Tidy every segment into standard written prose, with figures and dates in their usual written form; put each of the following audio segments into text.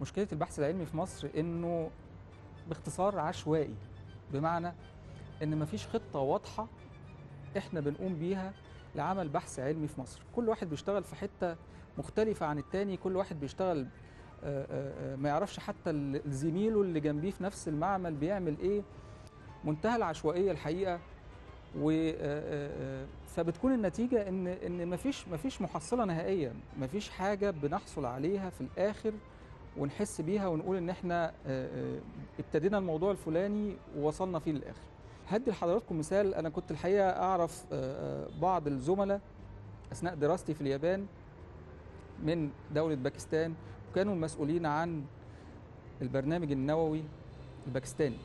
مشكلة البحث العلمي في مصر إنه باختصار عشوائي، بمعنى إن مفيش خطة واضحة إحنا بنقوم بيها لعمل بحث علمي في مصر. كل واحد بيشتغل في حتة مختلفة عن التاني، كل واحد بيشتغل ما يعرفش حتى زميله اللي جنبيه في نفس المعمل بيعمل إيه. منتهى العشوائية الحقيقة. فبتكون النتيجة إن مفيش محصلة نهائية، مفيش حاجة بنحصل عليها في الآخر ونحس بيها ونقول ان احنا ابتدينا الموضوع الفلاني ووصلنا فيه للاخر. هدي لحضراتكم مثال. انا كنت الحقيقه اعرف بعض الزملاء اثناء دراستي في اليابان من دوله باكستان، وكانوا المسؤولين عن البرنامج النووي الباكستاني.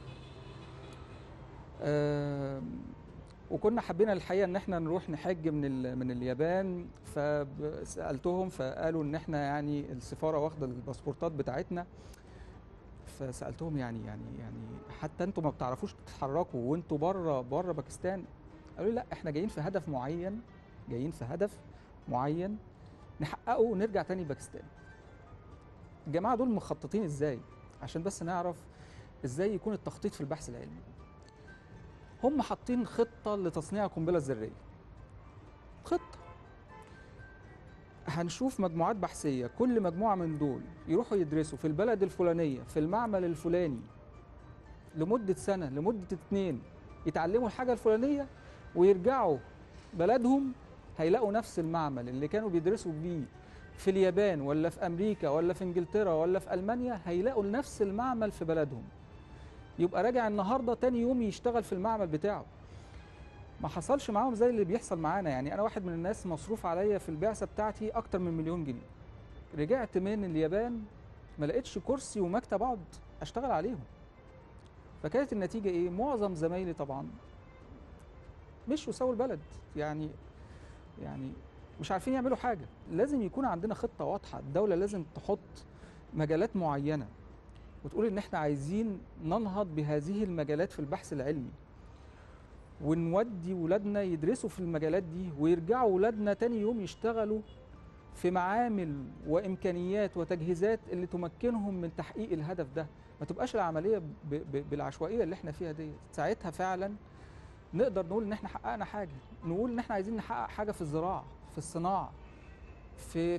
وكنا حبينا الحقيقه ان احنا نروح نحج من اليابان، فسالتهم فقالوا ان احنا يعني السفاره واخده الباسبورتات بتاعتنا. فسالتهم يعني حتى انتوا ما بتعرفوش تتحركوا وانتوا بره باكستان؟ قالوا لي لا، احنا جايين في هدف معين، نحققه ونرجع تاني باكستان. الجماعه دول مخططين ازاي؟ عشان بس نعرف ازاي يكون التخطيط في البحث العلمي. هم حاطين خطه لتصنيع القنبله الذريه. خطه هنشوف مجموعات بحثيه، كل مجموعه من دول يروحوا يدرسوا في البلد الفلانيه في المعمل الفلاني لمدة سنة، لمدة 2، يتعلموا الحاجة الفلانية ويرجعوا بلدهم، هيلاقوا نفس المعمل اللي كانوا بيدرسوا بيه في اليابان ولا في أمريكا ولا في إنجلترا ولا في ألمانيا، هيلاقوا نفس المعمل في بلدهم. يبقى راجع النهاردة تاني يوم يشتغل في المعمل بتاعه. ما حصلش معاهم زي اللي بيحصل معانا. يعني أنا واحد من الناس مصروف عليا في البعثة بتاعتي أكتر من 1,000,000 جنيه. رجعت من اليابان ما لقيتش كرسي ومكتب أقعد أشتغل عليهم. فكانت النتيجة إيه؟ معظم زمايلي طبعا مشوا سووا البلد. يعني مش عارفين يعملوا حاجة. لازم يكون عندنا خطة واضحة. الدولة لازم تحط مجالات معينة وتقول إن إحنا عايزين ننهض بهذه المجالات في البحث العلمي، ونودي ولادنا يدرسوا في المجالات دي ويرجعوا ولادنا تاني يوم يشتغلوا في معامل وإمكانيات وتجهيزات اللي تمكنهم من تحقيق الهدف ده. ما تبقاش العملية بالعشوائية اللي احنا فيها دي. ساعتها فعلا نقدر نقول ان احنا حققنا حاجة، نقول ان احنا عايزين نحقق حاجة في الزراعة، في الصناعة،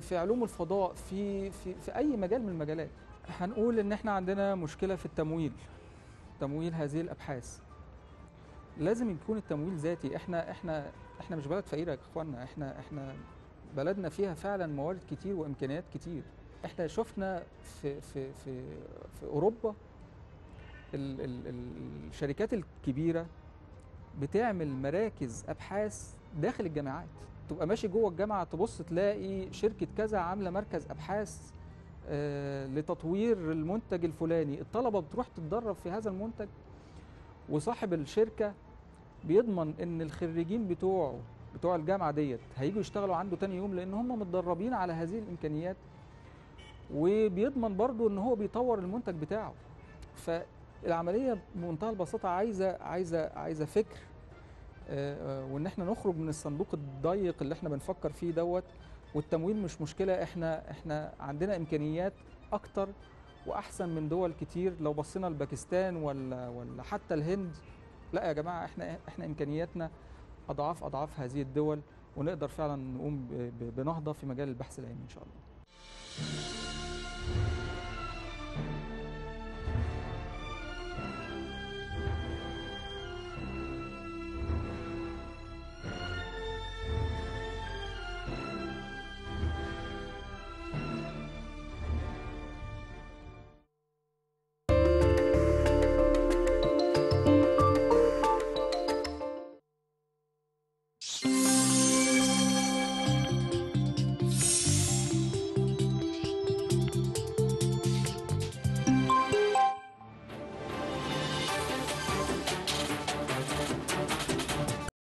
في علوم الفضاء، في اي مجال من المجالات. هنقول ان احنا عندنا مشكلة في تمويل هذه الابحاث. لازم يكون التمويل ذاتي. احنا مش بلد فقيرة يا اخوانا. احنا بلدنا فيها فعلا موارد كتير وامكانيات كتير. احنا شفنا في اوروبا الشركات الكبيره بتعمل مراكز ابحاث داخل الجامعات. تبقى ماشي جوه الجامعه تبص تلاقي شركه كذا عامله مركز ابحاث لتطوير المنتج الفلاني. الطلبه بتروح تتدرب في هذا المنتج، وصاحب الشركه بيضمن ان الخريجين بتوع الجامعه ديت هيجوا يشتغلوا عنده تاني يوم، لان هم متدربين على هذه الامكانيات. وبيضمن برضو ان هو بيطور المنتج بتاعه. فالعمليه بمنتهى البساطه عايزه فكر، وان احنا نخرج من الصندوق الضيق اللي احنا بنفكر فيه دوت. والتمويل مش مشكله. احنا عندنا امكانيات اكتر واحسن من دول كتير. لو بصينا لباكستان ولا حتى الهند، لا يا جماعه، احنا امكانياتنا اضعاف هذه الدول، ونقدر فعلا نقوم بنهضه في مجال البحث العلمي ان شاء الله.